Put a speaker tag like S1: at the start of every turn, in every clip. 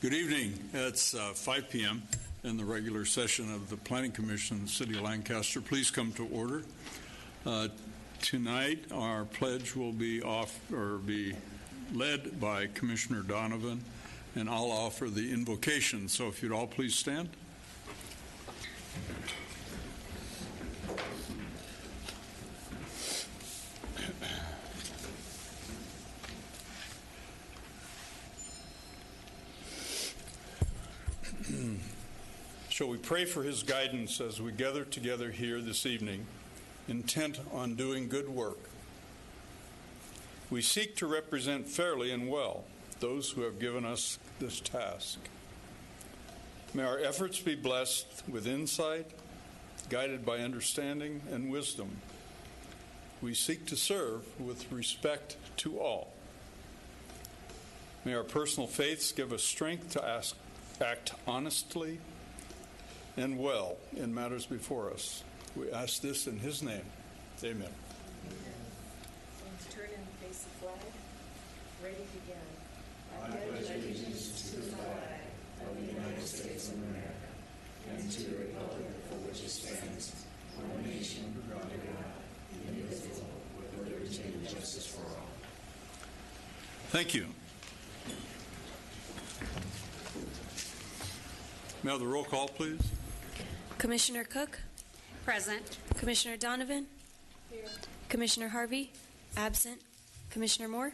S1: Good evening. It's 5 p.m. and the regular session of the Planning Commission in the City of Lancaster. Please come to order. Tonight, our pledge will be led by Commissioner Donovan, and I'll offer the invocation. So if you'd all please stand. Shall we pray for his guidance as we gather together here this evening, intent on doing good work? We seek to represent fairly and well those who have given us this task. May our efforts be blessed with insight, guided by understanding and wisdom. We seek to serve with respect to all. May our personal faiths give us strength to act honestly and well in matters before us. We ask this in his name. Amen.
S2: Amen. Let's turn and face the flag. Ready to begin. I pledge allegiance to the flag of the United States of America and to the republic for which it stands, one nation under God, indivisible, with liberty and justice for all.
S1: Thank you. May I have the roll call, please?
S3: Commissioner Cook?
S4: Present.
S3: Commissioner Donovan?
S2: Here.
S3: Commissioner Harvey? Absent. Commissioner Moore?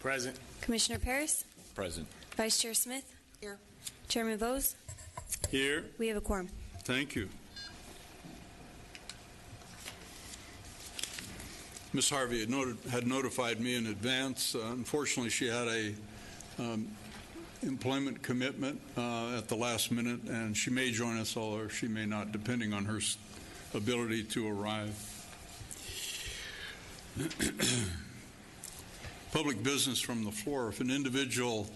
S5: Present.
S3: Commissioner Paris?
S5: Present.
S3: Vice Chair Smith?
S2: Here.
S3: Chairman Bose?
S1: Here.
S3: We have a quorum.
S1: Thank you. Ms. Harvey had notified me in advance. Unfortunately, she had a employment commitment at the last minute, and she may join us, although she may not, depending on her ability to arrive. Public business from the floor. If an individual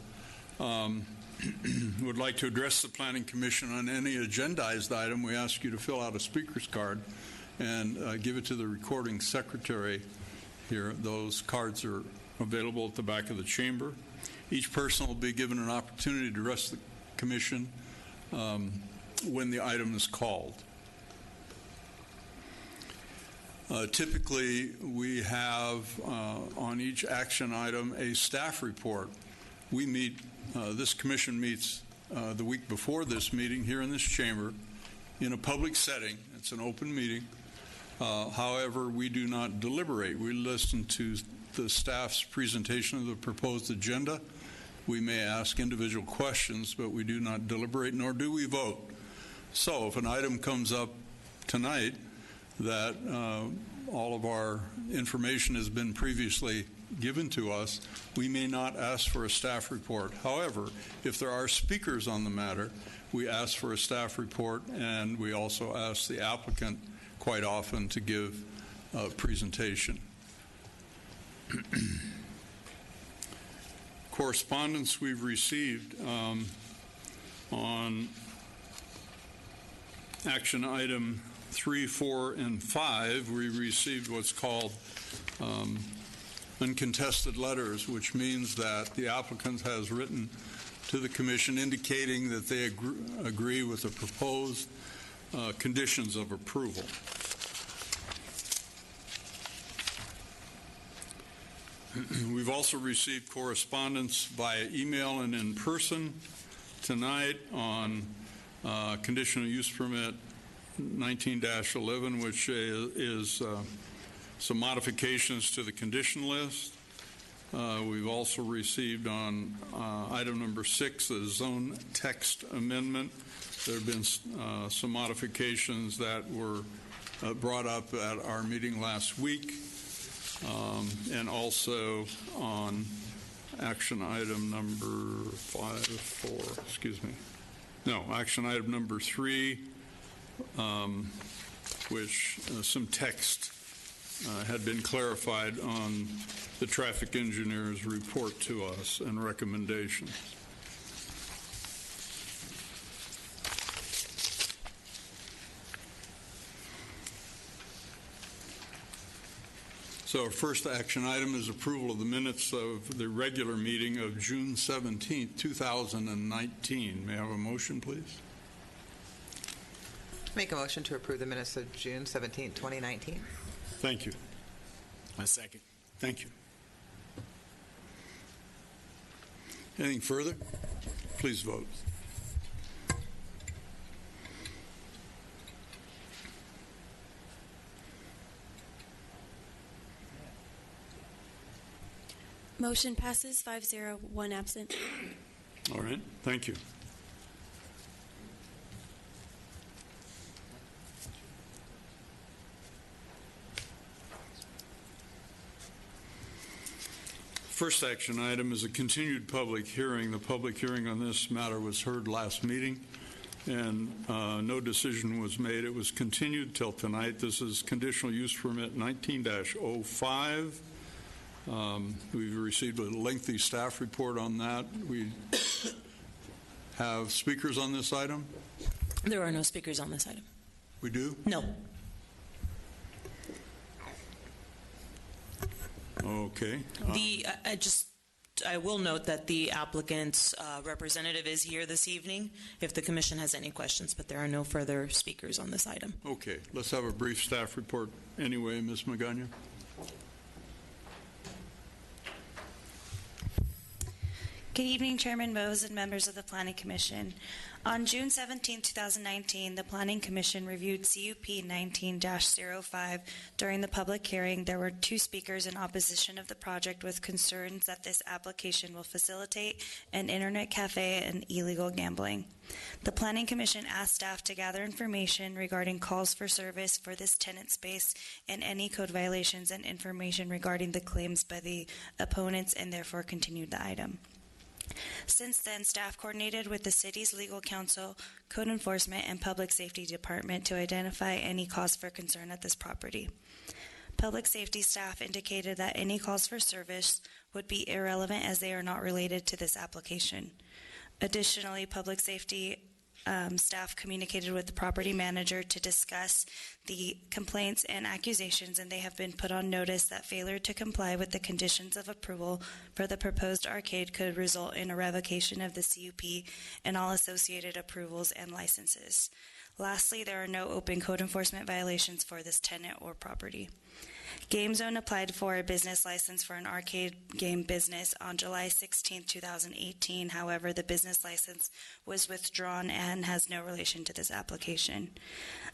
S1: would like to address the Planning Commission on any agendized item, we ask you to fill out a speaker's card and give it to the recording secretary here. Those cards are available at the back of the chamber. Each person will be given an opportunity to address the Commission when the item is called. Typically, we have on each action item a staff report. We meet, this Commission meets the week before this meeting here in this chamber in a public setting. It's an open meeting. However, we do not deliberate. We listen to the staff's presentation of the proposed agenda. We may ask individual questions, but we do not deliberate, nor do we vote. So if an item comes up tonight that all of our information has been previously given to us, we may not ask for a staff report. However, if there are speakers on the matter, we ask for a staff report, and we also ask the applicant quite often to give a presentation. Correspondence we've received on action item 3, 4, and 5, we received what's called uncontested letters, which means that the applicant has written to the Commission indicating that they agree with the proposed conditions of approval. We've also received correspondence via email and in person tonight on conditional use permit 19-11, which is some modifications to the condition list. We've also received on item number 6, the zone text amendment. There have been some modifications that were brought up at our meeting last week. And also on action item number action item number 3, which some text had been clarified on the traffic engineer's report to us and recommendations. So our first action item is approval of the minutes of the regular meeting of June 17th, 2019. May I have a motion, please?
S4: Make a motion to approve the minutes of June 17, 2019.
S1: Thank you.
S5: A second.
S1: Thank you. Anything further? Please vote.
S3: Motion passes 5-0, 1 absent.
S1: All right. Thank you. First action item is a continued public hearing. The public hearing on this matter was heard last meeting, and no decision was made. It was continued till tonight. This is conditional use permit 19-05. We've received a lengthy staff report on that. We have speakers on this item?
S6: There are no speakers on this item.
S1: We do?
S6: No.
S1: Okay.
S6: I will note that the applicant's representative is here this evening if the commission has any questions, but there are no further speakers on this item.
S1: Okay. Let's have a brief staff report anyway, Ms. Magana.
S7: Good evening, Chairman Mose and members of the Planning Commission. On June 17, 2019, the Planning Commission reviewed CUP 19-05. During the public hearing, there were 2 speakers in opposition of the project with concerns that this application will facilitate an internet cafe and illegal gambling. The Planning Commission asked staff to gather information regarding calls for service for this tenant space and any code violations and information regarding the claims by the opponents, and therefore continued the item. Since then, staff coordinated with the city's legal counsel, code enforcement, and public safety department to identify any cause for concern at this property. Public safety staff indicated that any calls for service would be irrelevant as they are not related to this application. Additionally, public safety staff communicated with the property manager to discuss the complaints and accusations, and they have been put on notice that failure to comply with the conditions of approval for the proposed arcade could result in a revocation of the CUP and all associated approvals and licenses. Lastly, there are no open code enforcement violations for this tenant or property. GameZone applied for a business license for an arcade game business on July 16, 2018. However, the business license was withdrawn and has no relation to this application.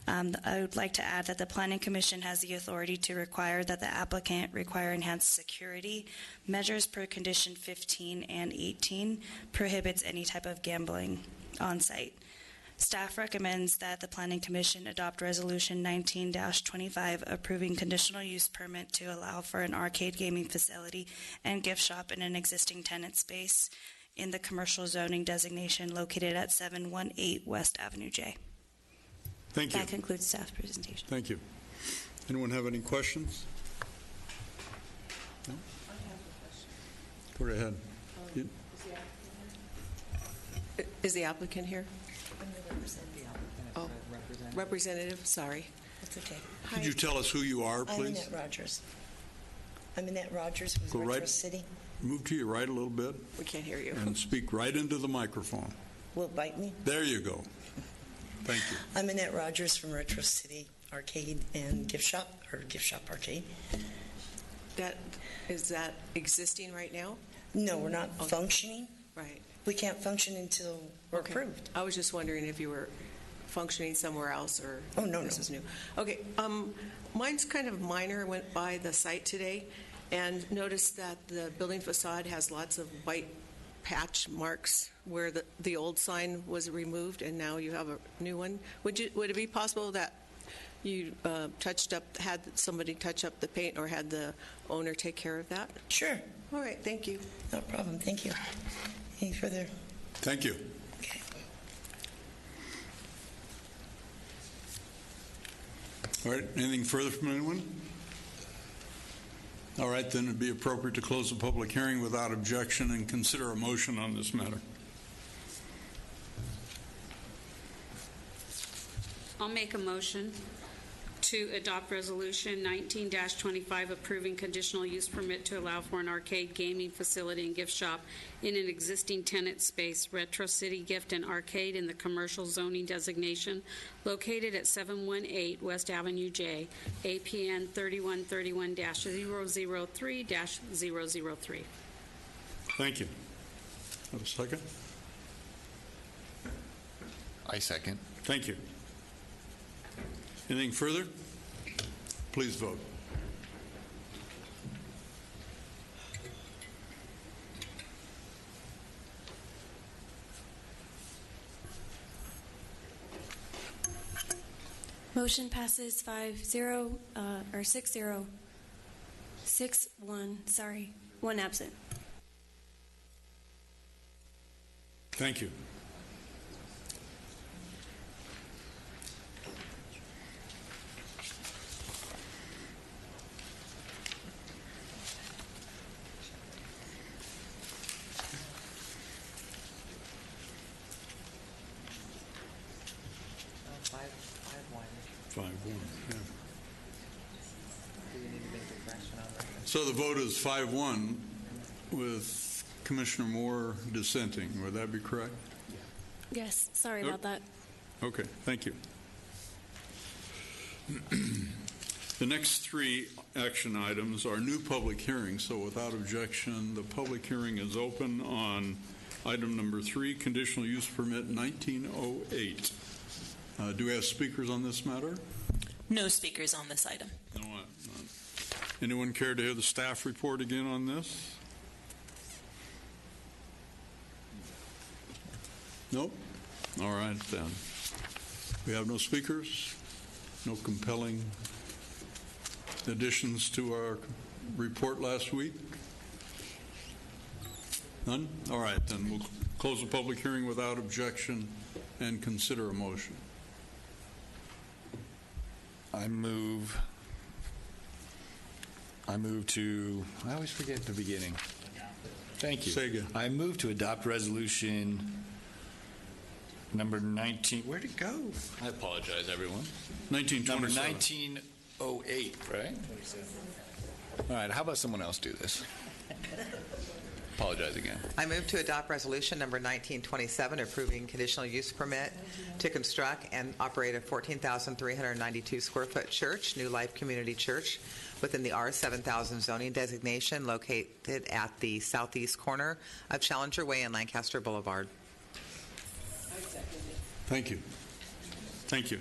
S7: I would like to add that the Planning Commission has the authority to require that the applicant require enhanced security. Measures per condition 15 and 18 prohibits any type of gambling on site. Staff recommends that the Planning Commission adopt Resolution 19-25 approving conditional use permit to allow for an arcade gaming facility and gift shop in an existing tenant space in the commercial zoning designation located at 718 West Avenue J.
S1: Thank you.
S7: That concludes staff's presentation.
S1: Thank you. Anyone have any questions? No?
S2: I have a question.
S1: Go right ahead.
S8: Is the applicant here?
S2: I'm going to represent the applicant.
S8: Oh, representative, sorry.
S2: That's okay.
S1: Could you tell us who you are,
S2: I'm
S1: please?
S2: Annette Rogers. I'm Annette Rogers with
S1: Go
S2: Retro
S1: right-
S2: City.
S1: Move to your right a little bit
S8: We can't hear you.
S1: and speak right into the microphone.
S2: Will it bite me?
S1: There you go. Thank you.
S2: I'm Annette Rogers from Retro City Arcade and Gift Shop, or Gift Shop Arcade.
S8: Is that existing right now?
S2: No, we're not functioning.
S8: Right.
S2: We can't function until we're
S8: Okay.
S2: approved.
S8: I was just wondering if you were functioning somewhere else or
S2: Oh, no,
S8: this
S2: no.
S8: is new. Okay. Mine's kind of minor. I went by the site today and noticed that the building facade has lots of white patch marks where the old sign was removed and now you have a new one. Would it be possible that you had somebody touch up the paint or had the owner take care of that?
S2: Sure,
S8: All right, thank you.
S2: no problem. Thank you. Any further?
S1: Thank you.
S2: Okay.
S1: All right, anything further from anyone? All right, then it'd be appropriate to close the public hearing without objection and consider a motion on this matter.
S9: I'll make a motion
S5: to adopt Resolution 19-25 approving conditional use permit to allow for an arcade gaming facility and gift shop in an existing tenant space, Retro City Gift and Arcade in the commercial zoning designation located at 718 West Avenue J, APN 3131-003-003.
S1: Thank you. Have a second?
S9: I second.
S1: Thank you. Anything further? Please vote.
S3: Motion passes 5-0, or 6-0. 6-1, sorry. 1 absent.
S1: Thank you.
S4: Five, 5-1.
S1: 5-1, yeah.
S4: Do you need to make a correction on that?
S1: So the vote is 5-1 with Commissioner Moore dissenting. Would that be correct?
S3: Yes, sorry about that.
S1: Okay, thank you. The next 3 action items are new public hearings, so without objection, the public hearing is open on item number 3, conditional use permit 1908. Do we have speakers on this matter?
S6: No speakers on this item.
S1: No, none. Anyone care to hear the staff report again on this? Nope. All right, then. We have no speakers, no compelling additions to our report last week? None? All right, then we'll close the public hearing without objection and consider a motion.
S9: I move to, I always forget the beginning. Thank you.
S1: Say again.
S9: I move to adopt resolution number 19. Where'd it go? I apologize, everyone.
S1: 1927.
S9: Number 1908, right? All right, how about someone else do this? Apologize again.
S4: I move to adopt resolution number 1927 approving conditional use permit to construct and operate a 14,392 square foot church, New Life Community Church, within the R7000 zoning designation located at the southeast corner of Challenger Way and Lancaster Boulevard.
S1: Thank you. Thank you.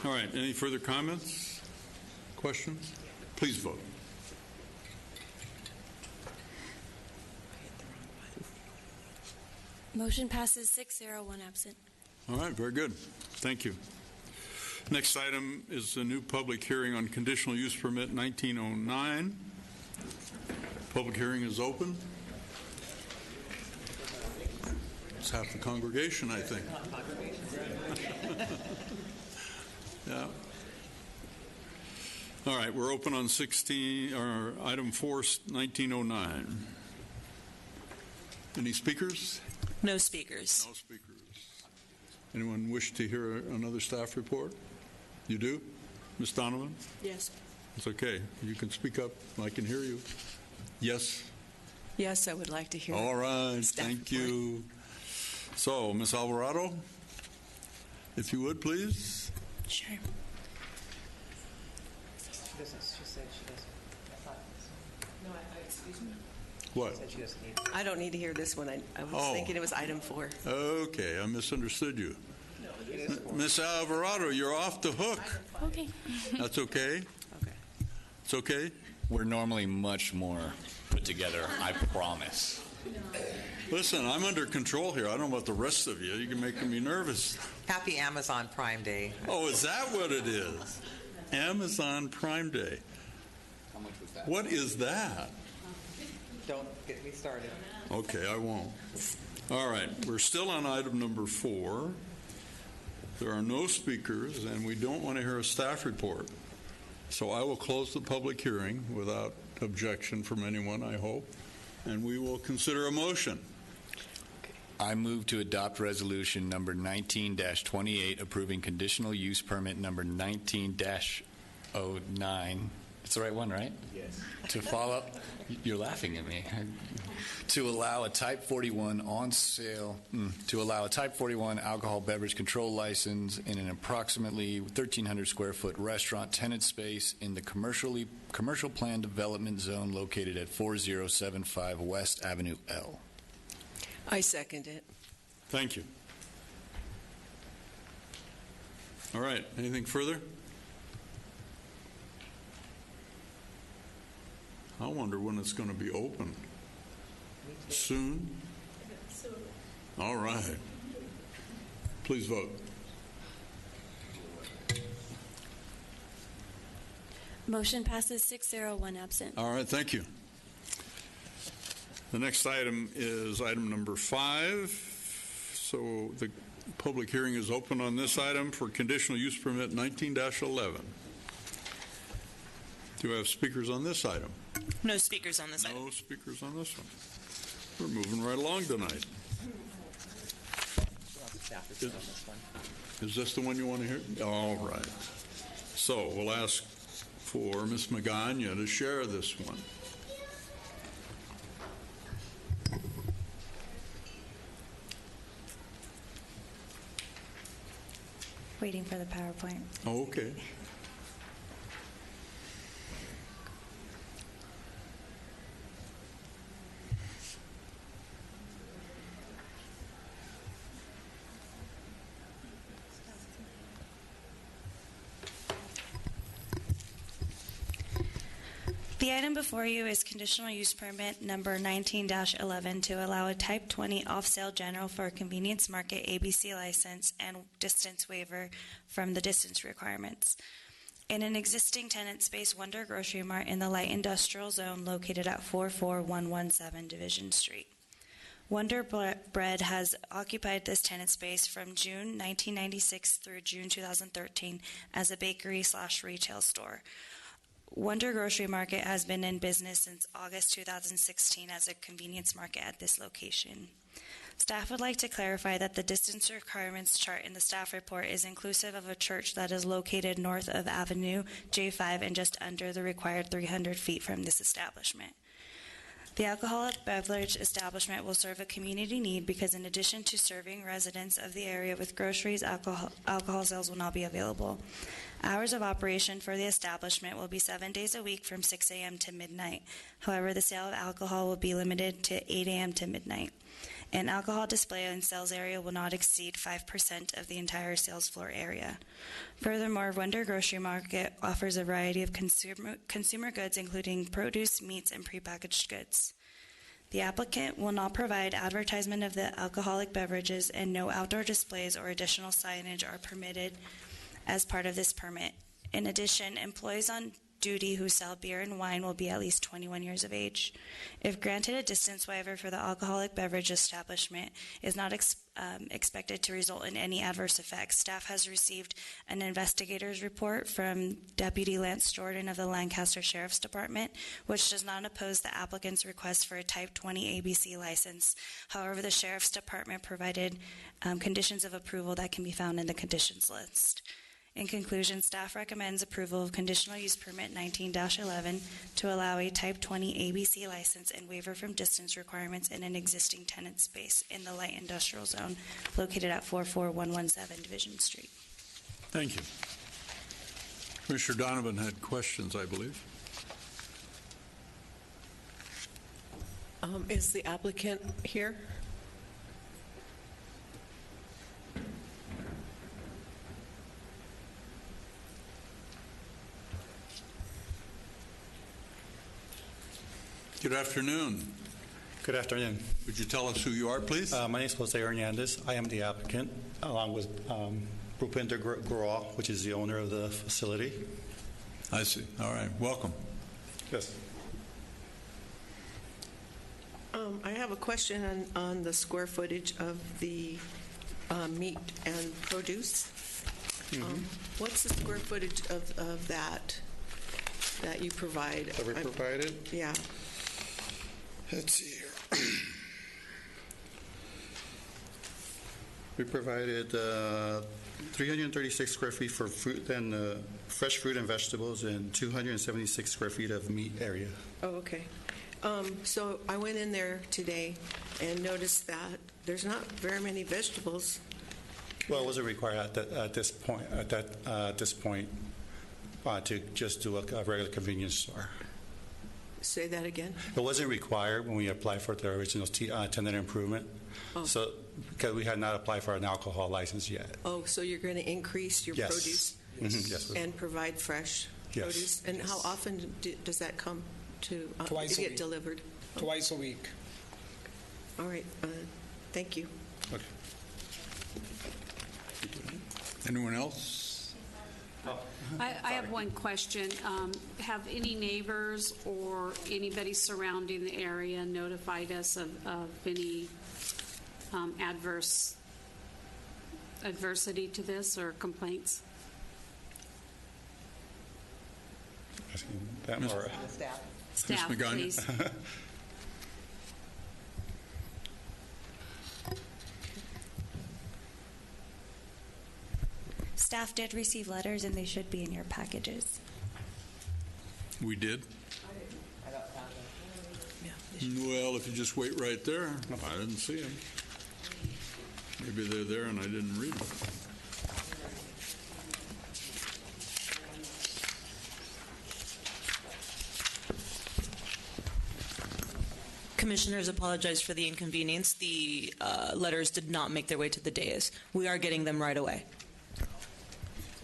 S1: All right, any further comments? Questions? Please vote.
S3: Motion passes 6-0, 1 absent.
S1: All right, very good. Thank you. Next item is a new public hearing on conditional use permit 1909. Public hearing is open. It's half the congregation, I think. Yeah. All right, we're open on item 4, 1909. Any speakers?
S6: No speakers.
S1: No speakers. Anyone wish to hear another staff report? You do? Ms. Donovan?
S8: Yes.
S1: It's okay. You can speak up. I can hear you. Yes?
S8: Yes, I would like to hear.
S1: All right.
S8: staff
S1: Thank
S8: report.
S1: you. So, Ms. Alvarado, if you would, please.
S6: Sure.
S4: She said she doesn't.
S8: No, excuse me.
S1: What?
S4: She doesn't need.
S8: I don't need to hear this one. I was
S1: Oh.
S8: thinking it was item 4.
S1: Okay, I misunderstood you. Ms. Alvarado, you're off the hook.
S3: Okay.
S1: That's okay?
S8: Okay.
S1: It's okay?
S9: We're normally much more put together, I promise.
S1: Listen, I'm under control here. I don't know about the rest of you. You're making me nervous.
S4: Happy Amazon Prime Day.
S1: Oh, is that what it is? Amazon Prime Day.
S9: How much was that?
S1: What is that?
S4: Don't get me started.
S1: Okay, I won't. All right, we're still on item number 4. There are no speakers, and we don't want to hear a staff report. So I will close the public hearing without objection from anyone, I hope, and we will consider a motion.
S9: I move to adopt resolution number 19-28, approving conditional use permit number 19-09. It's the right one, right? Yes. To follow, you're laughing at me. To allow a Type 41 on sale, to allow a Type 41 alcohol beverage control license in an approximately 1,300 square foot restaurant tenant space in the commercial plan development zone located at 4075 West Avenue L.
S8: I second it.
S1: Thank you. All right, anything further? I wonder when it's going to be open. Soon? All right. Please vote.
S3: Motion passes 6-0, 1 absent.
S1: All right, thank you. The next item is item number 5. So the public hearing is open on this item for conditional use permit 19-11. Do I have speakers on this item?
S6: No speakers on this item.
S1: No speakers on this one. We're moving right along tonight. Is this the one you want to hear? All right. So we'll ask for Ms. Magana to share this one.
S7: Waiting for the PowerPoint.
S1: Oh, okay.
S7: The item before you is conditional use permit number 19-11 to allow a Type 20 off-sale general for a convenience market ABC license and distance waiver from the distance requirements in an existing tenant space Wonder Grocery Mart in the light industrial zone located at 44117 Division Street. Wonder Bread has occupied this tenant space from June 1996 through June 2013 as a bakery/retail store. Wonder Grocery Market has been in business since August 2016 as a convenience market at this location. Staff would like to clarify that the distance requirements chart in the staff report is inclusive of a church that is located north of Avenue J5 and just under the required 300 feet from this establishment. The alcoholic beverage establishment will serve a community need because in addition to serving residents of the area with groceries, alcohol sales will not be available. Hours of operation for the establishment will be 7 days a week from 6 a.m. to midnight. However, the sale of alcohol will be limited to 8 a.m. to midnight. An alcohol display and sales area will not exceed 5% of the entire sales floor area. Furthermore, Wonder Grocery Market offers a variety of consumer goods, including produce, meats, and prepackaged goods. The applicant will not provide advertisement of the alcoholic beverages, and no outdoor displays or additional signage are permitted as part of this permit. In addition, employees on duty who sell beer and wine will be at least 21 years of age. If granted, a distance waiver for the alcoholic beverage establishment is not expected to result in any adverse effects. Staff has received an investigator's report from Deputy Lance Jordan of the Lancaster Sheriff's Department, which does not oppose the applicant's request for a Type 20 ABC license. However, the Sheriff's Department provided conditions of approval that can be found in the conditions list. In conclusion, staff recommends approval of conditional use permit 19-11 to allow a Type 20 ABC license and waiver from distance requirements in an existing tenant space in the light industrial zone located at 44117 Division Street.
S1: Thank you. Commissioner Donovan had questions, I believe.
S8: Is the applicant here?
S1: Good afternoon.
S10: Good afternoon.
S1: Would you tell us who you are, please?
S10: My name is Jose Hernandez. I am the applicant, along with Rupinder Groral, which is the owner of the facility.
S1: I see. All right. Welcome.
S10: Yes.
S8: I have a question on the square footage of the meat and produce. What's the square footage of that you provide?
S10: That we provided?
S8: Yeah.
S10: Let's see here. We provided 336 square feet for fruit and fresh fruit and vegetables and 276 square feet of meat area.
S8: Oh, okay. So I went in there today and noticed that there's not very many vegetables.
S10: Well, it wasn't required at this point to just do a regular convenience store.
S8: Say that again?
S10: It wasn't required when we applied for the original tenant improvement.
S8: Oh.
S10: So, because we had not applied for an alcohol license yet.
S8: Oh, so you're going to increase your
S10: Yes.
S8: produce
S10: Yes.
S8: and provide fresh
S10: Yes.
S8: produce? And how often does that come to
S11: Twice a
S8: get
S11: week.
S8: delivered?
S11: Twice a week.
S8: All right. Thank you.
S10: Okay.
S1: Anyone else?
S5: I have one question. Have any neighbors or anybody surrounding the area notified us of any adversity to this or complaints?
S10: Asking that more.
S4: Staff.
S5: Staff,
S1: Ms. Magana?
S5: please.
S7: Staff did receive letters, and they should be in your packages.
S1: We did? Well, if you just wait right there, I didn't see them. Maybe they're there and I didn't read them.
S6: Commissioners apologize for the inconvenience. The letters did not make their way to the dais. We are getting them right away.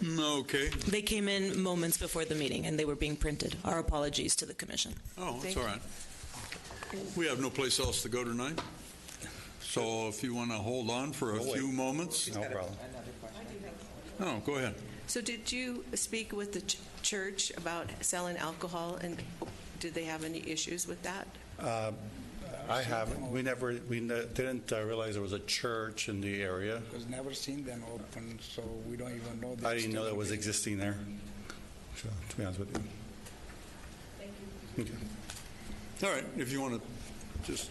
S1: Okay.
S6: They came in moments before the meeting, and they were being printed. Our apologies to the commission.
S1: Oh, that's all right. We have no place else to go tonight. So if you want to hold on for a few moments.
S10: No problem.
S1: Oh, go ahead.
S8: So did you speak with the church about selling alcohol, and did they have any issues with that?
S10: I haven't. We didn't realize there was a church in the area.
S11: Because never seen them open, so we don't even know.
S10: I didn't know that was existing there. So, to be honest with you. Thank you. Okay.
S1: All right. If you want to just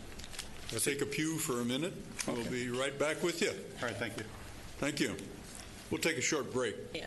S1: take a pew for a minute, we'll be right back with you.
S10: All right. Thank you.
S1: Thank you. We'll take a short break.
S8: Yeah.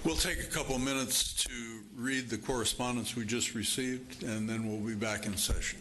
S1: We'll take a couple minutes to read the correspondence we just received, and then we'll be back in session.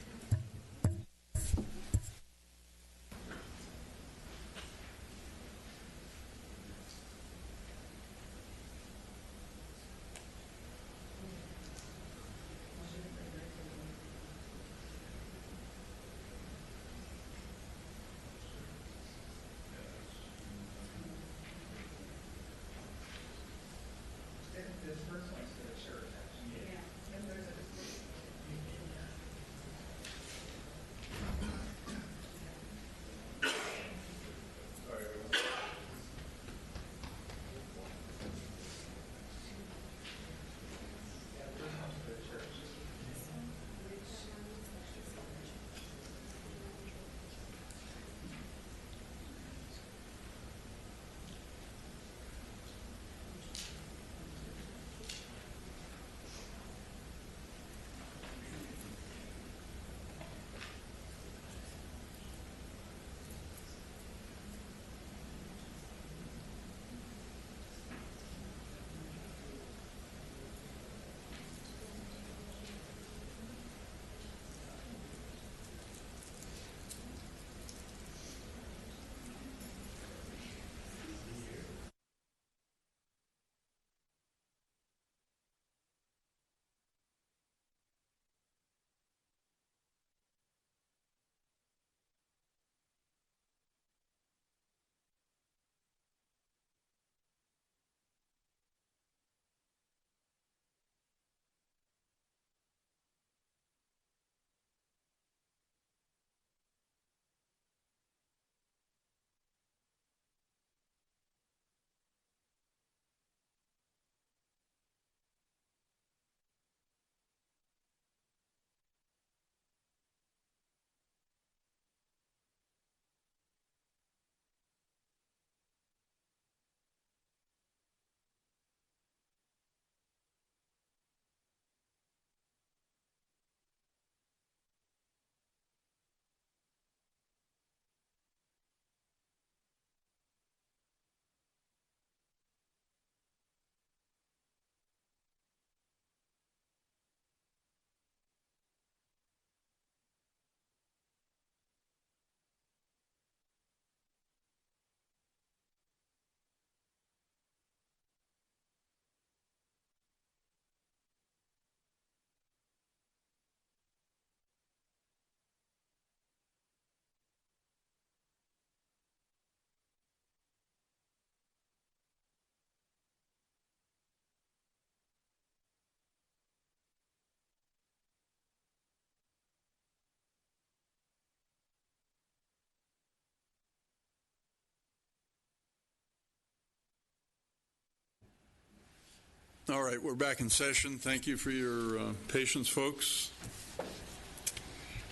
S1: All right, we're back in session. Thank you for your patience, folks.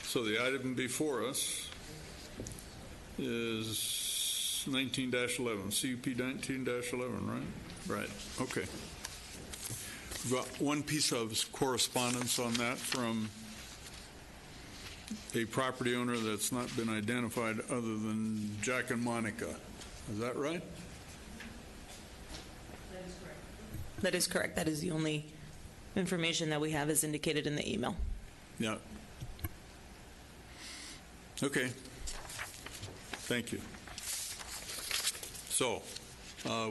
S1: So the item before us is 19-11, CUP 19-11, right? Right, okay. We've got one piece of correspondence on that from a property owner that's not been identified other than Jack and Monica. Is that right?
S6: That is correct. That is the only information that we have as indicated in the email.
S1: Yeah. Okay. Thank you. So,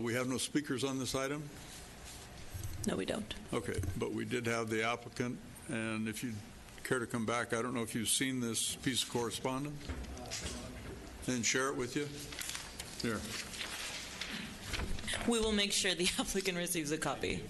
S1: we have no speakers on this item?
S6: No, we don't.
S1: Okay, but we did have the applicant, and if you'd care to come back, I don't know if you've seen this piece of correspondence and share it with you. Here.
S6: We will make sure the applicant receives a copy.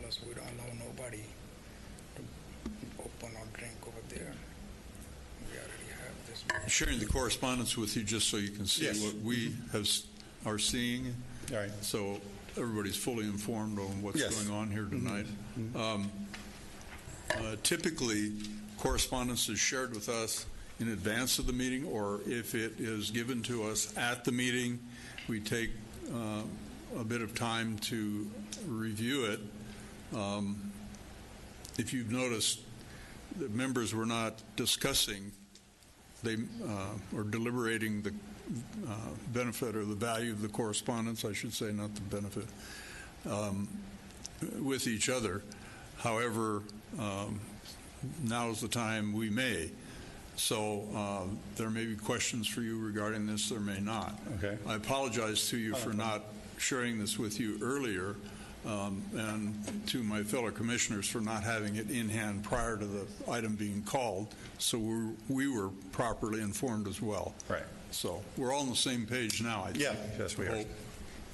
S11: plus we don't allow nobody to open or drink over there. We already have this.
S1: Sharing the correspondence with you just so you can see
S10: Yes.
S1: what we are seeing.
S10: All right.
S1: So everybody's fully informed on what's
S10: Yes.
S1: going on here tonight. Typically, correspondence is shared with us in advance of the meeting, or if it is given to us at the meeting, we take a bit of time to review it. If you've noticed, the members were not discussing or deliberating the benefit or the value of the correspondence, I should say, not the benefit, with each other. However, now's the time we may. So there may be questions for you regarding this, there may not.
S10: Okay.
S1: I apologize to you for not sharing this with you earlier, and to my fellow commissioners for not having it in hand prior to the item being called, so we were properly informed as well.
S10: Right.
S1: So we're all on the same page now, I think.
S10: Yeah, yes, we are.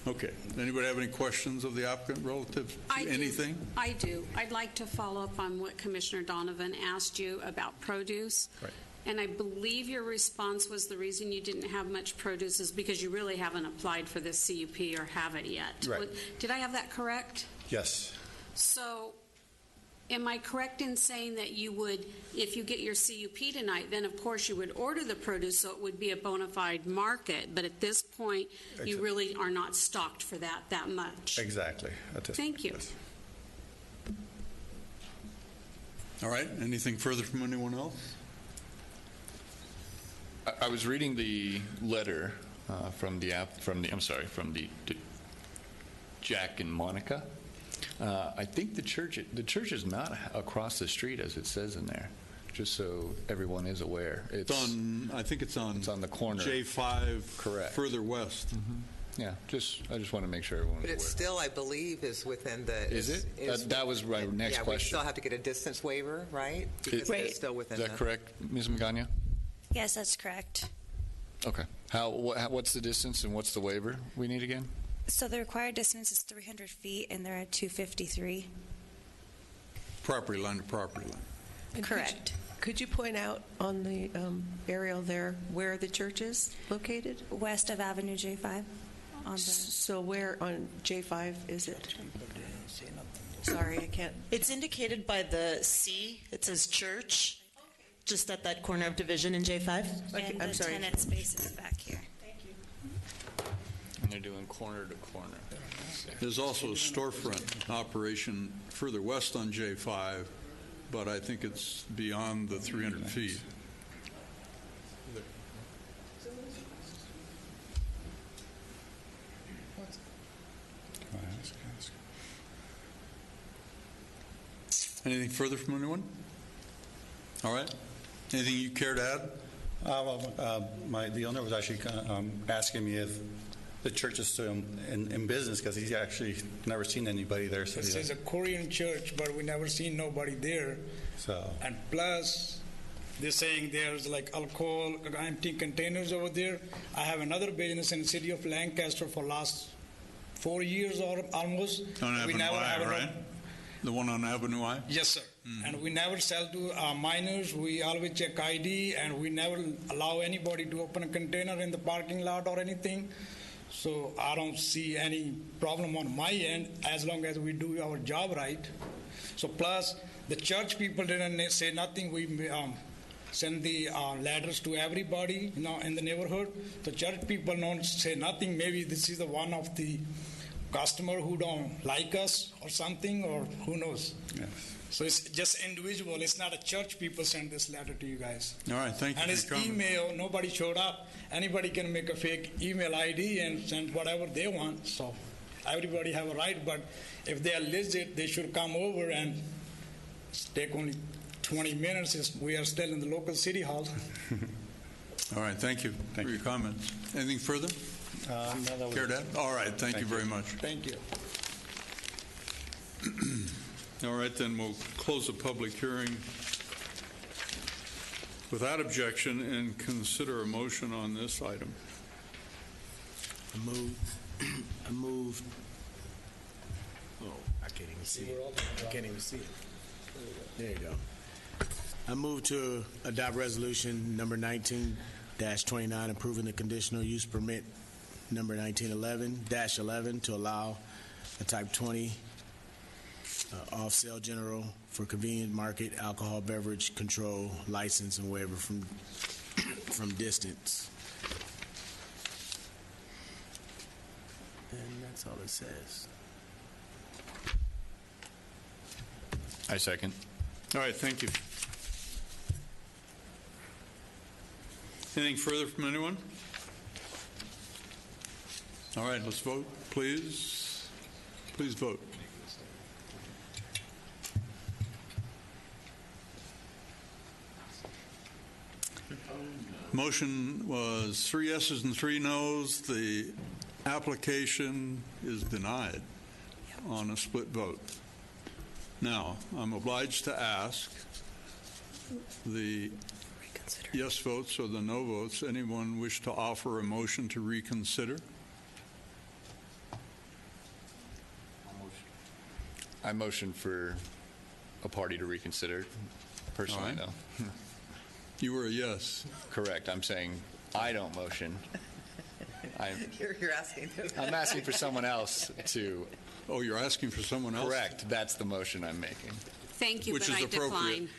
S1: Okay. Anybody have any questions of the applicant relative to anything?
S5: I do. I'd like to follow up on what Commissioner Donovan asked you about produce.
S10: Right.
S5: And I believe your response was the reason you didn't have much produce is because you really haven't applied for this CUP or have it yet.
S10: Right.
S5: Did I have that correct?
S10: Yes.
S5: So am I correct in saying that you would, if you get your CUP tonight, then of course you would order the produce so it would be a bona fide market, but at this point you really are not stocked for that much?
S10: Exactly.
S5: Thank you.
S10: Yes.
S1: All right. Anything further from anyone else?
S9: I was reading the letter from the Jack and Monica. I think the church is not across the street as it says in there. Just so everyone is aware,
S1: I think it's on
S9: the corner.
S1: J5,
S9: Correct.
S1: Further west.
S9: Yeah, I just want to make sure everyone's
S4: But
S9: aware.
S4: it's still, I believe, is within the...
S9: Is it? That was my next
S4: Yeah, we
S9: question.
S4: still have to get a distance waiver, right? Because
S6: Right.
S4: it's still within
S9: Is that
S4: the...
S9: correct, Ms. Magana?
S7: Yes, that's correct.
S9: Okay. What's the distance and what's the waiver we need again?
S7: So the required distance is 300 feet, and they're at 253.
S1: Property line to property line.
S8: And
S7: Correct.
S8: Could you point out on the aerial there where the church is located?
S7: West of Avenue J5. On the,
S8: So where on J5 is it? Sorry, I can't.
S6: It's indicated by the C. It says church, just at that corner of Division in J5.
S8: Okay,
S7: and
S8: I'm
S7: the
S8: sorry.
S7: tenant space is back here.
S9: And they're doing corner to corner.
S1: There's also a storefront operation further west on J5, but I think it's beyond the 300 feet. Anything further from anyone? All right. Anything you care to add?
S10: The owner was actually asking me if the church is still in business because he's actually never seen anybody there. So
S11: This is a Korean church, but we never seen nobody there. And plus, they're saying there's like alcohol, empty containers over there. I have another business in the city of Lancaster for last 4 years or almost.
S1: On
S11: We
S1: Avenue
S11: never
S1: I,
S11: have
S1: right? The one on Avenue I?
S11: Yes, sir. And we never sell to minors. We always check ID, and we never allow anybody to open a container in the parking lot or anything. So I don't see any problem on my end as long as we do our job right. So plus, the church people didn't say nothing. We send the letters to everybody, in the neighborhood. The church people don't say nothing. Maybe this is the one of the customer who don't like us or something, or who knows.
S10: Yes.
S11: So it's just individual. It's not a church people send this letter to you guys.
S1: All right, thank you
S11: And
S1: for
S11: it's
S1: your comment.
S11: email. Nobody showed up. Anybody can make a fake email ID and send whatever they want. So everybody have a right. But if they are legit, they should come over and take only 20 minutes. We are still in the local city hall.
S1: All right, thank you for your comments. Anything further? Care to add? All right, thank you very much.
S11: Thank you.
S1: All right, then we'll close the public hearing without objection and consider a motion on this item.
S12: I move. Oh, I can't even see it. I can't even see it. There you go. I move to adopt resolution number 19-29, approving the conditional use permit number 1911-11 to allow a type 20 off-sale general for convenient market alcohol beverage control license and waiver from distance. And that's all it says.
S9: I second.
S1: All right, thank you. Anything further from anyone? All right, let's vote, please. Please vote. Motion was 3 yeses and 3 noes. The application is denied on a split vote. Now, I'm obliged to ask the yes votes or the no votes. Anyone wish to offer a motion to reconsider?
S9: I motion for a party to reconsider, personally,
S1: All right.
S9: though.
S1: You were a yes.
S9: Correct. I'm saying I don't motion.
S4: You're asking.
S9: I'm asking for someone else to.
S1: Oh, you're asking for someone else?
S9: Correct. That's the motion I'm making.
S5: Thank you,
S1: Which
S5: but
S1: is
S5: I
S1: appropriate.
S5: decline.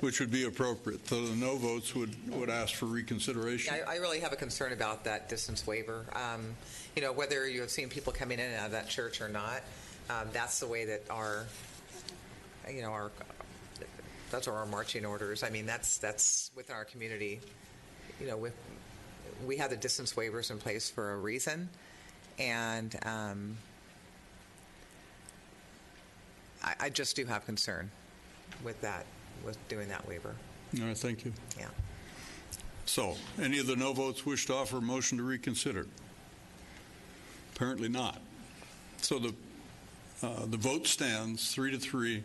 S1: which would be appropriate. So the no votes would ask for reconsideration.
S4: I really have a concern about that distance waiver. Whether you have seen people coming in and out of that church or not, that's the way that those are our marching orders. I mean, that's within our community. We have the distance waivers in place for a reason, and I just do have concern with doing that waiver.
S1: All right, thank you.
S4: Yeah.
S1: So, any of the no votes wish to offer a motion to reconsider? Apparently not. So the vote stands 3-3,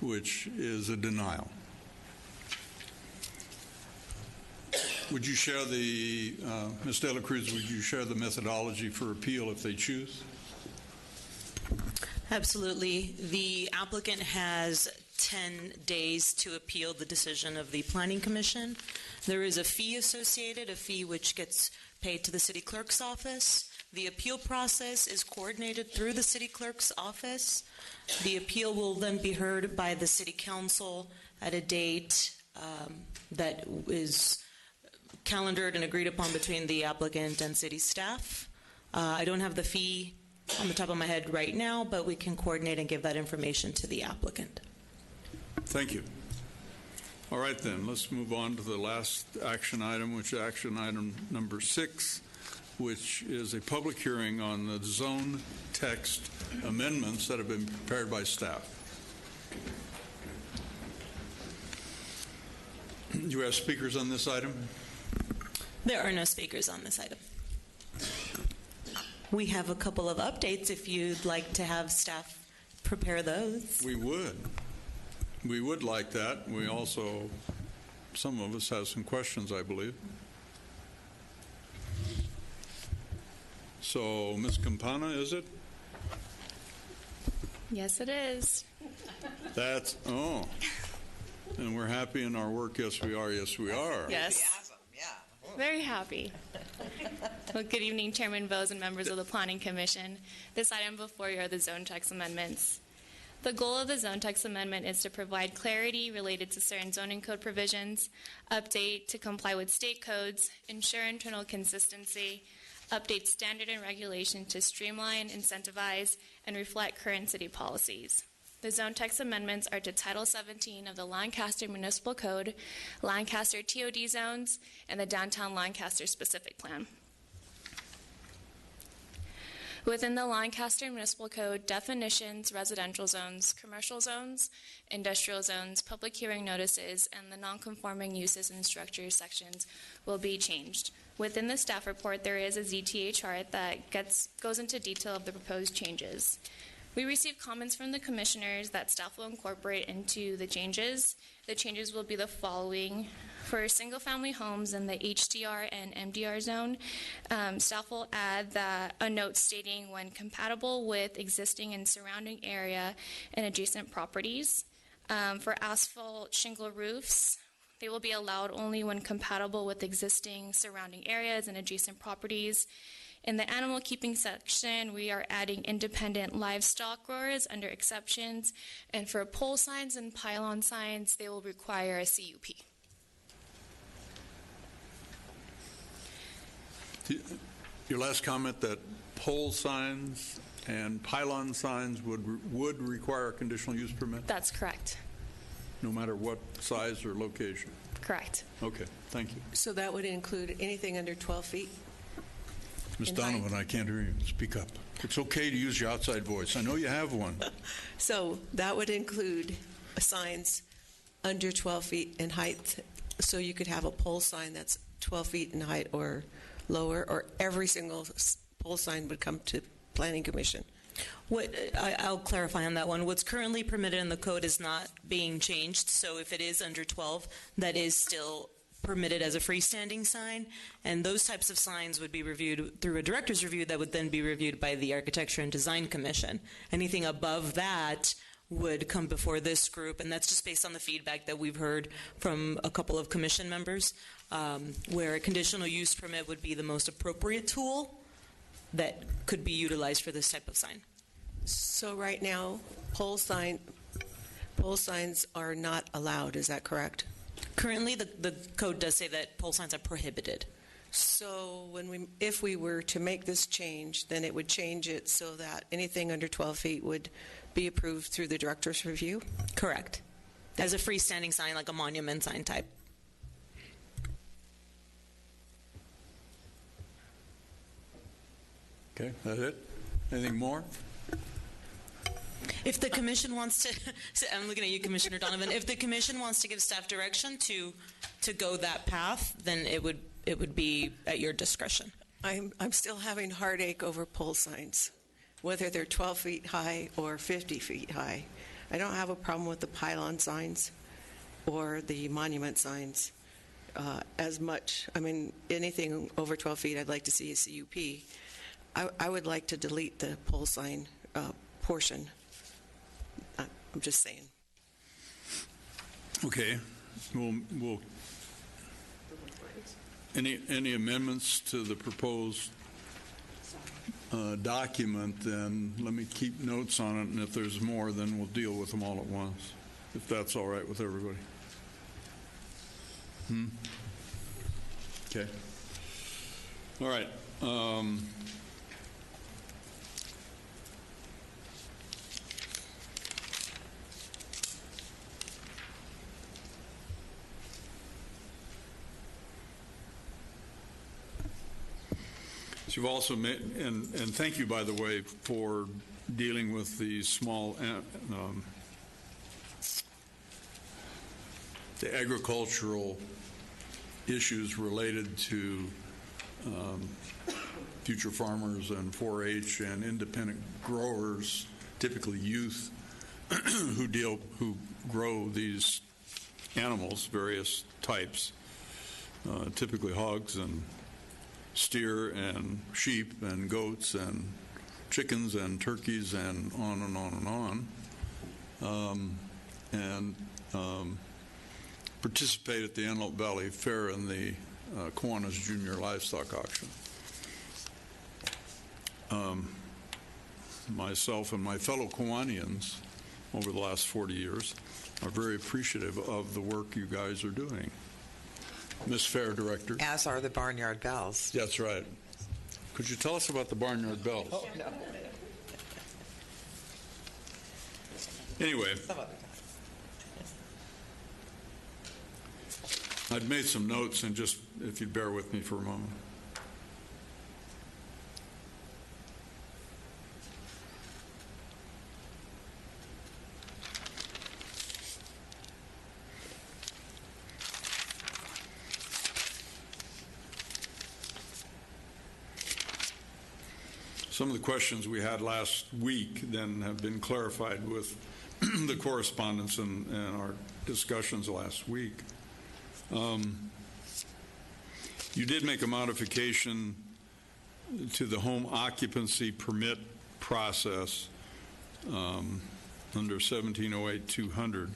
S1: which is a denial. Would you share Ms. De La Cruz, would you share the methodology for appeal if they choose?
S6: Absolutely. The applicant has 10 days to appeal the decision of the Planning Commission. There is a fee associated, a fee which gets paid to the city clerk's office. The appeal process is coordinated through the city clerk's office. The appeal will then be heard by the city council at a date that is calendared and agreed upon between the applicant and city staff. I don't have the fee on the top of my head right now, but we can coordinate and give that information to the applicant.
S1: Thank you. All right, then, let's move on to the last action item, which is action item number 6, which is a public hearing on the zone text amendments that have been prepared by staff. Do you have speakers on this item?
S6: There are no speakers on this item. We have a couple of updates if you'd like to have staff prepare those.
S1: We would. We would like that. We also, some of us have some questions, I believe. So, Ms. Campana, is it?
S13: Yes, it is.
S1: And we're happy in our work. Yes, we are. Yes, we are.
S13: Yes. Very happy. Well, good evening, Chairman Bose and members of the Planning Commission. This item before you are the zone text amendments. The goal of the zone text amendment is to provide clarity related to certain zoning code provisions, update to comply with state codes, ensure internal consistency, update standard and regulation to streamline, incentivize, and reflect current city policies. The zone text amendments are to Title 17 of the Lancaster Municipal Code, Lancaster TOD zones, and the Downtown Lancaster Specific Plan. Within the Lancaster Municipal Code, definitions, residential zones, commercial zones, industrial zones, public hearing notices, and the nonconforming uses and structures sections will be changed. Within the staff report, there is a ZTA chart that goes into detail of the proposed changes. We received comments from the commissioners that staff will incorporate into the changes. The changes will be the following. For single-family homes in the HDR and MDR zone, staff will add a note stating when compatible with existing and surrounding area and adjacent properties. For asphalt shingle roofs, they will be allowed only when compatible with existing surrounding areas and adjacent properties. In the animal keeping section, we are adding independent livestock growers under exceptions, and for pole signs and pylon signs, they will require a CUP.
S1: Your last comment that pole signs and pylon signs would require a conditional use permit?
S13: That's correct.
S1: No matter what size or location?
S13: Correct.
S1: Okay, thank you.
S8: So that would include anything under 12 feet?
S1: Ms.
S8: In
S1: Donovan, I can't hear you. Speak up. It's okay to use your outside voice. I know you have one.
S8: So that would include signs under 12 feet in height, so you could have a pole sign that's 12 feet in height or lower, or every single pole sign would come to Planning Commission?
S6: I'll clarify on that one. What's currently permitted in the code is not being changed, so if it is under 12, that is still permitted as a freestanding sign, and those types of signs would be reviewed through a director's review that would then be reviewed by the Architecture and Design Commission. Anything above that would come before this group, and that's just based on the feedback that we've heard from a couple of commission members, where a conditional use permit would be the most appropriate tool that could be utilized for this type of sign.
S8: So right now, pole signs are not allowed, is that correct?
S6: Currently, the code does say that pole signs are prohibited.
S8: So if we were to make this change, then it would change it so that anything under 12 feet would be approved through the director's review?
S6: Correct. As a freestanding sign, like a monument sign type.
S1: Okay, that's it? Anything more?
S6: If the commission wants to, I'm looking at you, Commissioner Donovan. If the commission wants to give staff direction to go that path, then it would be at your discretion.
S8: I'm still having heartache over pole signs, whether they're 12 feet high or 50 feet high. I don't have a problem with the pylon signs or the monument signs as much. I mean, anything over 12 feet, I'd like to see a CUP. I would like to delete the pole sign portion. I'm just saying.
S1: Okay. We'll any amendments to the proposed document, then let me keep notes on it, and if there's more, then we'll deal with them all at once, if that's all right with everybody. Okay. All right. You've also made, and thank you, by the way, for dealing with the small, the agricultural issues related to future farmers and 4-H and independent growers, typically youth, who grow these animals, various types, typically hogs and steer and sheep and goats and chickens and turkeys and on and on and on, participate at the Antelope Valley Fair and the Kiwanis Junior Livestock Auction. Myself and my fellow Kiwanians over the last 40 years are very appreciative of the work you guys are doing. Ms. Fair Director.
S4: As are the Barnyard Bells.
S1: That's right. Could you tell us about the Barnyard Bells?
S4: Oh, no.
S1: Anyway, I'd made some notes, and just if you'd bear with me for a moment. Some of the questions we had last week then have been clarified with the correspondence and our discussions last week. You did make a modification to the home occupancy permit process under 1708-200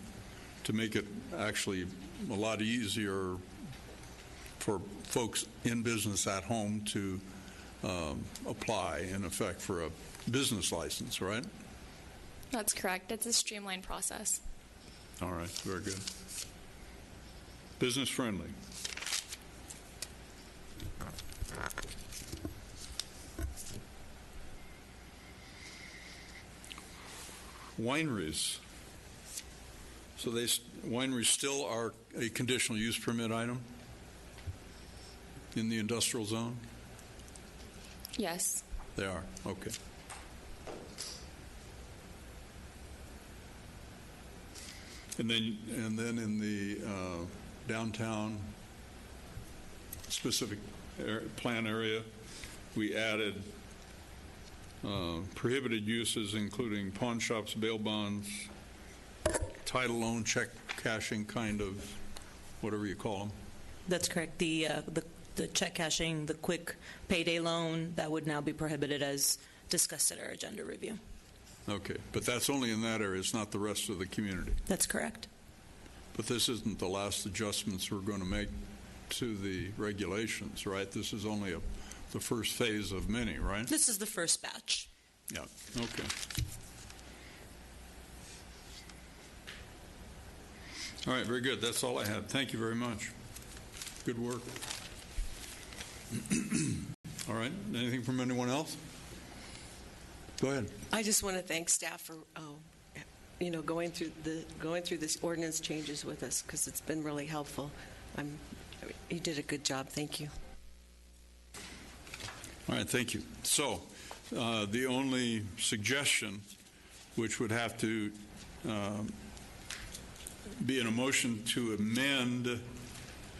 S1: to make it actually a lot easier for folks in business at home to apply, in effect, for a business license, right?
S13: That's correct. It's a streamlined process.
S1: All right, very good. Business friendly. Wineries. So wineries still are a conditional use permit item in the industrial zone?
S13: Yes.
S1: They are, okay. And then in the downtown specific plan area, we added prohibited uses including pawn shops, bail bonds, title loan, check cashing, kind of, whatever you call them.
S6: That's correct. The check cashing, the quick payday loan, that would now be prohibited as discussed at our agenda review.
S1: Okay, but that's only in that area. It's not the rest of the community.
S6: That's correct.
S1: But this isn't the last adjustments we're going to make to the regulations, right? This is only the first phase of many, right?
S6: This is the first batch.
S1: Yeah, okay. All right, very good. That's all I had. Thank you very much. Good work. All right, anything from anyone else? Go ahead.
S8: I just want to thank staff for, going through this ordinance changes with us, because it's been really helpful. You did a good job. Thank you.
S1: All right, thank you. So, the only suggestion, which would have to be in a motion to amend,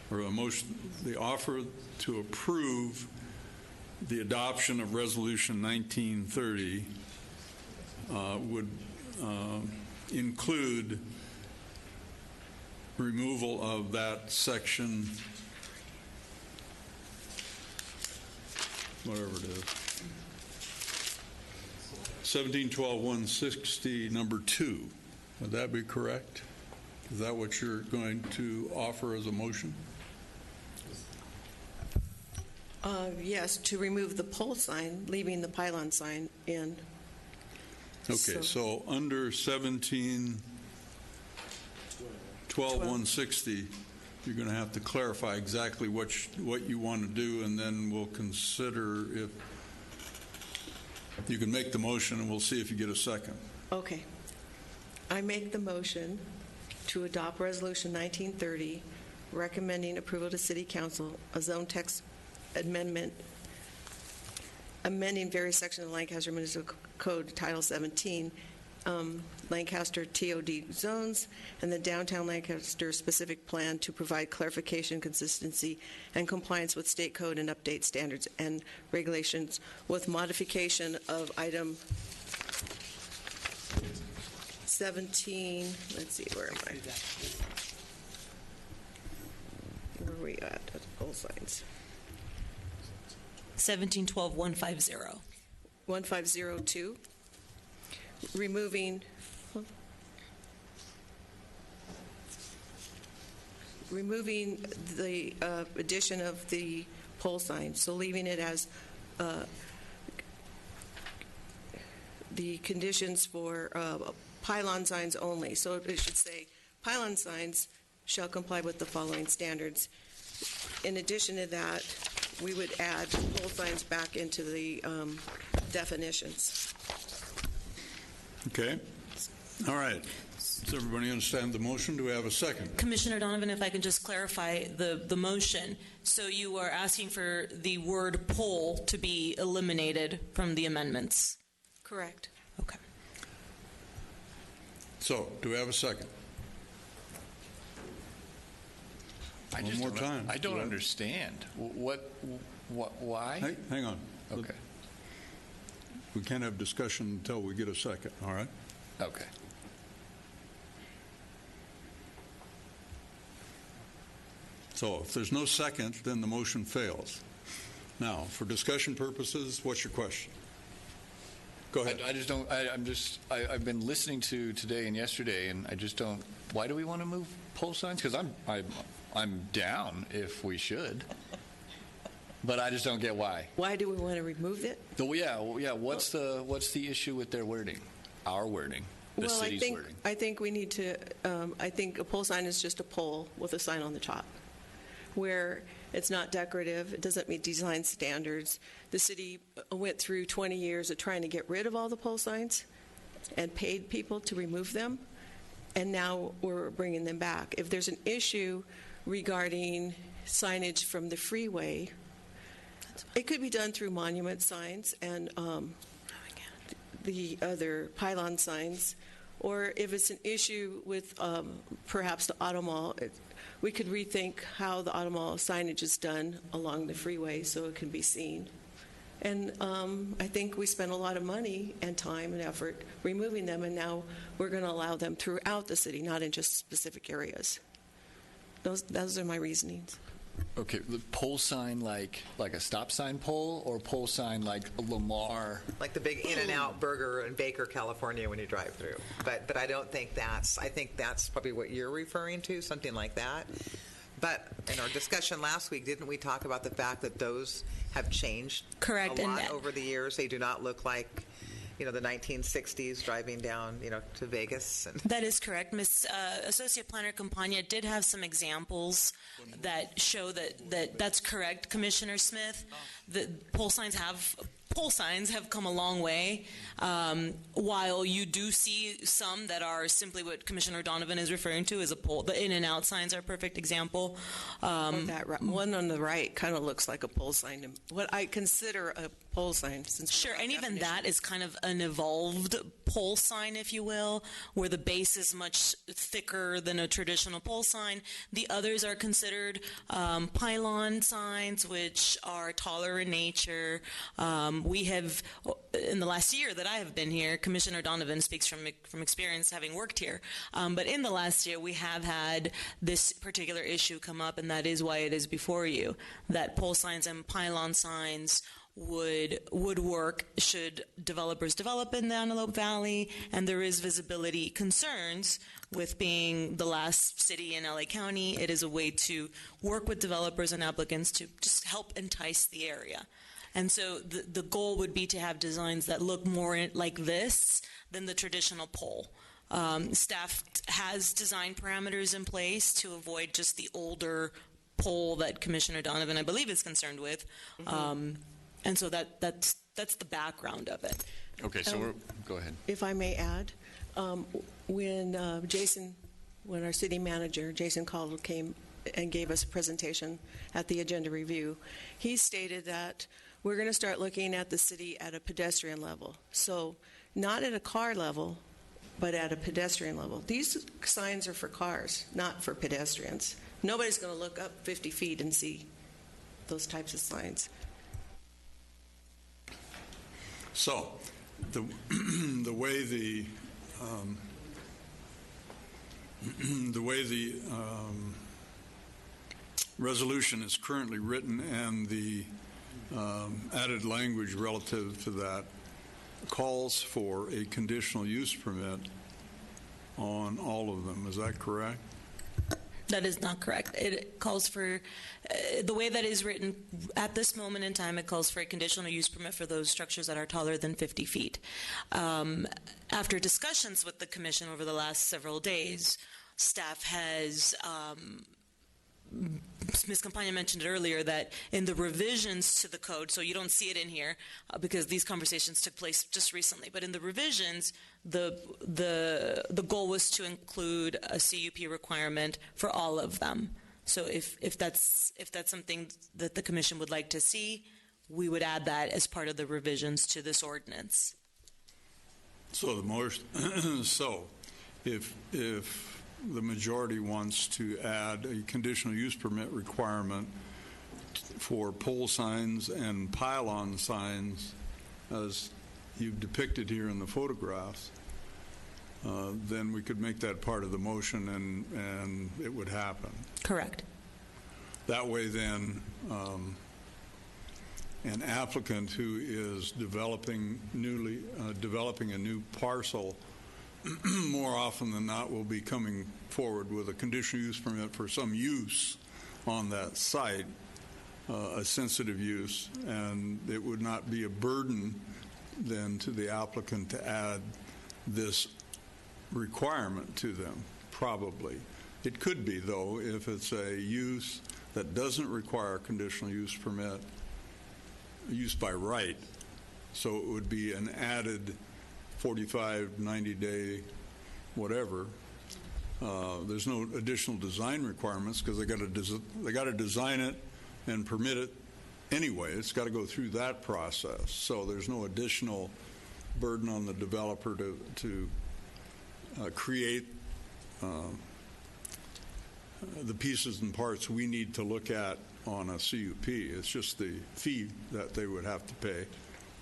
S1: or a motion, the offer to approve the adoption of Resolution 1930 would include removal of that section, whatever it is, 1712-160, number 2. Would that be correct? Is that what you're going to offer as a motion?
S8: Yes, to remove the pole sign, leaving the pylon sign in.
S1: Okay, so under 1712-160, you're going to have to clarify exactly what you want to do, and then we'll consider if you can make the motion, and we'll see if you get a second.
S8: Okay. I make the motion to adopt Resolution 1930, recommending approval to City Council, a zone text amendment, amending various sections of the Lancaster Municipal Code, Title 17, Lancaster TOD zones, and the Downtown Lancaster Specific Plan to provide clarification, consistency, and compliance with state code and update standards and regulations with modification of item 17. Let's see, where am I? Where are we at? Pole signs.
S6: 1712-150.
S8: 1502, removing the addition of the pole sign, so leaving it as the conditions for pylon signs only. So it should say pylon signs shall comply with the following standards. In addition to that, we would add pole signs back into the definitions.
S1: Okay. All right. Does everybody understand the motion? Do we have a second?
S6: Commissioner Donovan, if I can just clarify the motion. So you are asking for the word pole to be eliminated from the amendments?
S8: Correct.
S6: Okay.
S1: So, do we have a second? One more time.
S9: I don't understand. Why?
S1: Hang on.
S9: Okay.
S1: We can't have discussion until we get a second, all right?
S9: Okay.
S1: So if there's no second, then the motion fails. Now, for discussion purposes, what's your question? Go ahead.
S9: I just don't. I've been listening to today and yesterday, and I just don't. Why do we want to move pole signs? Because I'm down if we should, but I just don't get why.
S8: Why do we want to remove it?
S9: Yeah. What's the issue with their wording? Our wording. The city's wording.
S8: I think we need to. I think a pole sign is just a pole with a sign on the top, where it's not decorative. It doesn't meet design standards. The city went through 20 years of trying to get rid of all the pole signs and paid people to remove them, and now we're bringing them back. If there's an issue regarding signage from the freeway, it could be done through monument signs and the other pylon signs, or if it's an issue with perhaps the auto mall, we could rethink how the auto mall signage is done along the freeway so it can be seen. And I think we spent a lot of money and time and effort removing them, and now we're going to allow them throughout the city, not in just specific areas. Those are my reasonings.
S9: Okay, the pole sign like a stop sign pole, or pole sign like Lamar?
S4: Like the big In-N-Out Burger in Baker, California when you drive through. But I don't think I think that's probably what you're referring to, something like that. But in our discussion last week, didn't we talk about the fact that those have changed
S6: Correct.
S4: a lot over the years? They do not look like, the 1960s driving down, to Vegas.
S6: That is correct. Miss Associate Planner Campagna did have some examples that show that's correct, Commissioner Smith. The pole signs have come a long way. While you do see some that are simply what Commissioner Donovan is referring to as a pole, the In-N-Out signs are a perfect example.
S8: That one on the right kind of looks like a pole sign, what I consider a pole sign.
S6: Sure, and even that is kind of an evolved pole sign, if you will, where the base is much thicker than a traditional pole sign. The others are considered pylon signs, which are taller in nature. We have, in the last year that I have been here, Commissioner Donovan speaks from experience having worked here, but in the last year we have had this particular issue come up, and that is why it is before you, that pole signs and pylon signs would work should developers develop in the Antelope Valley, and there is visibility concerns with being the last city in LA County. It is a way to work with developers and applicants to just help entice the area. And so the goal would be to have designs that look more like this than the traditional pole. Staff has design parameters in place to avoid just the older pole that Commissioner Donovan, I believe, is concerned with. Mm-hmm. And so that's the background of it.
S9: Okay, so go ahead.
S8: If I may add, when our city manager, Jason Caldwell, came and gave us a presentation at the agenda review, he stated that we're going to start looking at the city at a pedestrian level. So not at a car level, but at a pedestrian level. These signs are for cars, not for pedestrians. Nobody's going to look up 50 feet and see those types of signs.
S1: So, the way the resolution is currently written and the added language relative to that calls for a conditional use permit on all of them. Is that correct?
S6: That is not correct. It calls for, the way that is written at this moment in time, it calls for a conditional use permit for those structures that are taller than 50 feet. After discussions with the commission over the last several days, staff has, Ms. Campagna mentioned it earlier, that in the revisions to the code, so you don't see it in here because these conversations took place just recently, but in the revisions, the goal was to include a CUP requirement for all of them. So if that's something that the commission would like to see, we would add that as part of the revisions to this ordinance.
S1: So if the majority wants to add a conditional use permit requirement for pole signs and pylon signs, as you've depicted here in the photographs, then we could make that part of the motion and it would happen.
S6: Correct.
S1: That way then, an applicant who is developing a new parcel more often than not will be coming forward with a conditional use permit for some use on that site, a sensitive use, and it would not be a burden then to the applicant to add this requirement to them, probably. It could be, though, if it's a use that doesn't require a conditional use permit, use by right. So it would be an added 45, 90-day, whatever. There's no additional design requirements because they got to design it and permit it anyway. It's got to go through that process. So there's no additional burden on the developer to create the pieces and parts we need to look at on a CUP. It's just the fee that they would have to pay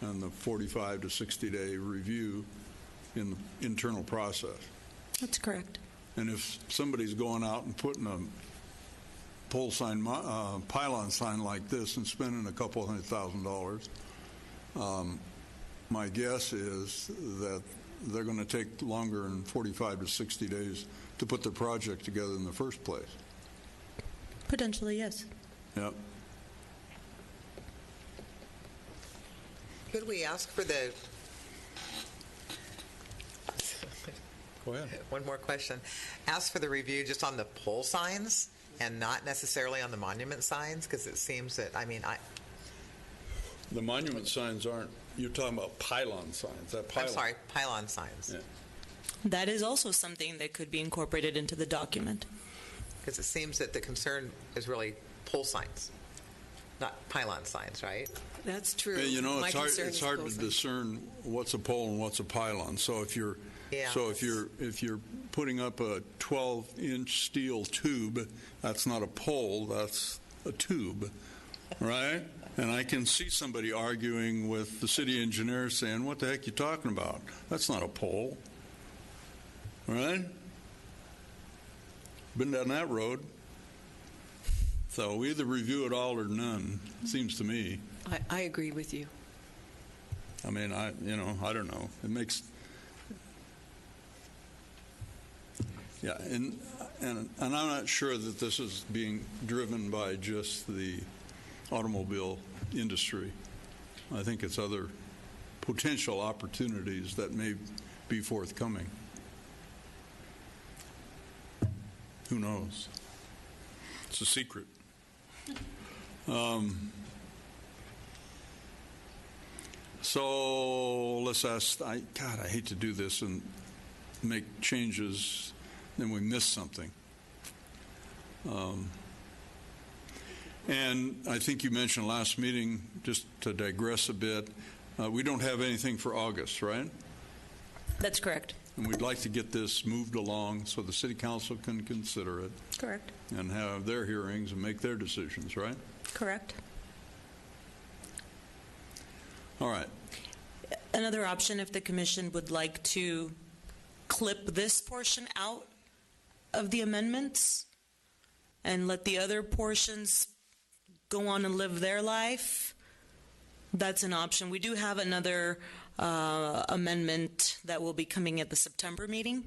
S1: and the 45 to 60-day review in the internal process.
S6: That's correct.
S1: And if somebody's going out and putting a pole sign, pylon sign like this and spending a couple $100,000, my guess is that they're going to take longer than 45 to 60 days to put their project together in the first place.
S6: Potentially, yes.
S1: Yep.
S4: Could we ask for the...
S1: Go ahead.
S4: One more question. Ask for the review just on the pole signs and not necessarily on the monument signs, because it seems that,
S1: The monument signs aren't, you're talking about pylon signs.
S4: I'm sorry, pylon signs.
S1: Yeah.
S6: That is also something that could be incorporated into the document.
S4: Because it seems that the concern is really pole signs, not pylon signs, right?
S8: That's true.
S1: Hey, you know,
S8: My
S1: it's hard
S8: concern is
S1: to
S8: pole signs.
S1: discern what's a pole and what's a pylon. So if you're if you're putting up a 12-inch steel tube, that's not a pole, that's a tube, right? And I can see somebody arguing with the city engineer saying, "What the heck are you talking about? That's not a pole." Right? Been down that road. So we either review it all or none, seems to me.
S8: I agree with you.
S1: I mean, I don't know. It makes, yeah, and I'm not sure that this is being driven by just the automobile industry. I think it's other potential opportunities that may be forthcoming. Who knows? It's a secret. So let's ask, God, I hate to do this and make changes, then we miss something. And I think you mentioned last meeting, just to digress a bit, we don't have anything for August, right?
S6: That's correct.
S1: And we'd like to get this moved along so the city council can consider it
S6: Correct.
S1: and have their hearings and make their decisions, right?
S6: Correct.
S1: All right.
S6: Another option, if the commission would like to clip this portion out of the amendments and let the other portions go on and live their life, that's an option. We do have another amendment that will be coming at the September meeting.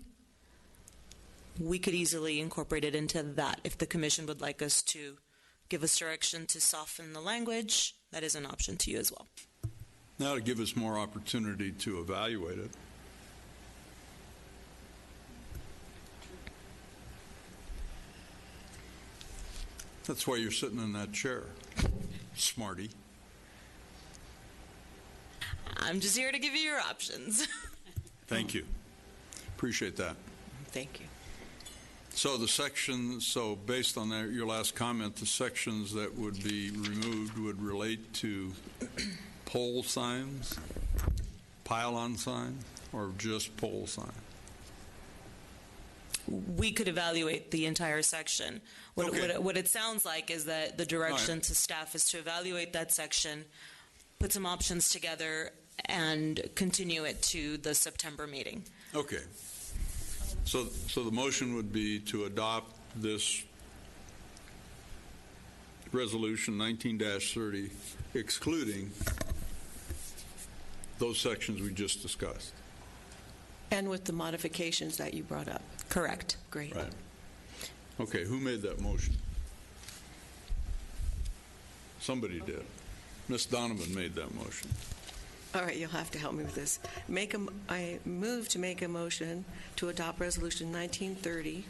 S6: We could easily incorporate it into that if the commission would like us to give us direction to soften the language. That is an option to you as well.
S1: Now to give us more opportunity to evaluate it. That's why you're sitting in that chair, smarty.
S6: I'm just here to give you your options.
S1: Thank you. Appreciate that.
S6: Thank you.
S1: So based on that, your last comment, the sections that would be removed would relate to pole signs, pylon signs, or just pole signs?
S6: We could evaluate the entire section. What it sounds like is that the direction to staff is to evaluate that section, put some options together, and continue it to the September meeting.
S1: Okay. So the motion would be to adopt this Resolution 19-30, excluding those sections we just discussed.
S8: And with the modifications that you brought up.
S6: Correct.
S8: Great.
S1: Right. Okay, who made that motion? Somebody did. Ms. Donovan made that motion.
S8: All right, you'll have to help me with this. I move to make a motion to adopt Resolution 1930,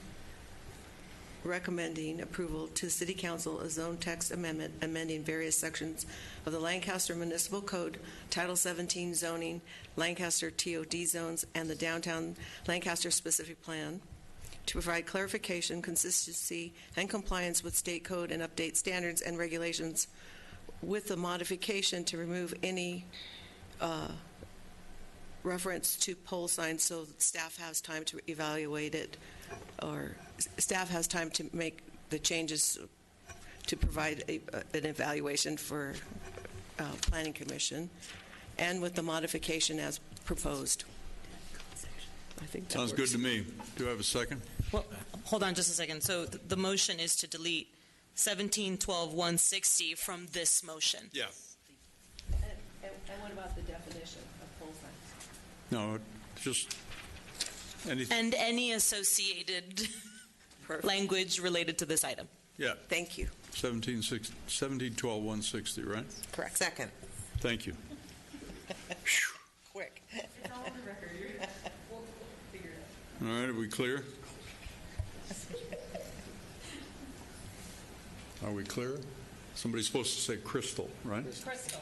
S8: recommending approval to City Council a zone text amendment amending various sections of the Lancaster Municipal Code, Title 17 zoning, Lancaster TOD zones, and the Downtown Lancaster Specific Plan to provide clarification, consistency, and compliance with state code and update standards and regulations with the modification to remove any reference to pole signs so that staff has time to evaluate it, or staff has time to make the changes to provide an evaluation for Planning Commission, and with the modification as proposed. I think that
S1: Sounds
S8: works.
S1: good to me. Do I have a second?
S6: Well, hold on just a second. So the motion is to delete 1712-160 from this motion.
S1: Yeah.
S2: And what about the definition of pole signs?
S1: No, just anything.
S6: And any associated language related to this item.
S1: Yeah,
S8: Thank you.
S1: 1712-160, right?
S4: Correct. Second.
S1: Thank you.
S4: Quick.
S2: It's all on the record. We'll figure it out.
S1: All right, are we clear? Are we clear? Somebody's supposed to say crystal, right?
S2: Crystal.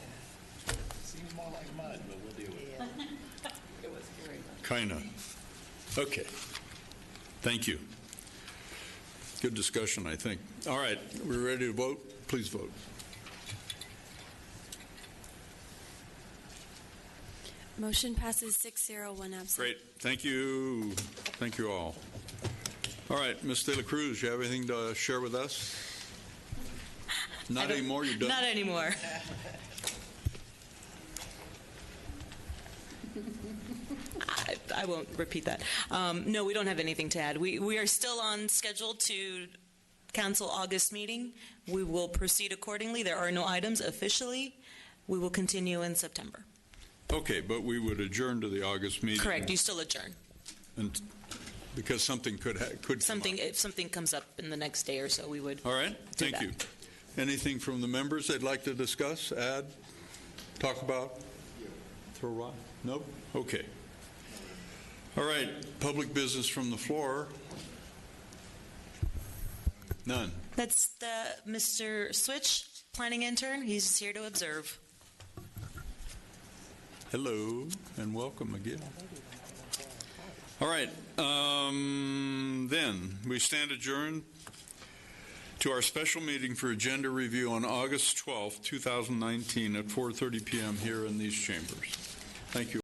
S12: Seems more like mud, but we'll deal with it.
S2: It was great.
S1: Kinda. Okay. Thank you. Good discussion, I think. All right, we're ready to vote? Please vote.
S3: Motion passes 6-0, one absent.
S1: Great. Thank you. Thank you all. All right, Ms. De La Cruz, you have anything to share with us? Not anymore? You're done?
S6: Not anymore. I won't repeat that. No, we don't have anything to add. We are still on schedule to cancel August meeting. We will proceed accordingly. There are no items officially. We will continue in September.
S1: Okay, but we would adjourn to the August meeting.
S6: Correct. You still adjourn.
S1: And because something could come
S6: Something,
S1: up.
S6: if something comes up in the next day or so, we would.
S1: All right,
S6: do
S1: thank
S6: that.
S1: you. Anything from the members they'd like to discuss, add, talk about? Throw a rock? Nope? Okay. All right, public business from the floor. None.
S6: That's the Mr. Switch, planning intern. He's here to observe.
S1: Hello, and welcome again. All right, then we stand adjourned to our special meeting for agenda review on August 12th, 2019 at 4:30 p.m. here in these chambers. Thank you.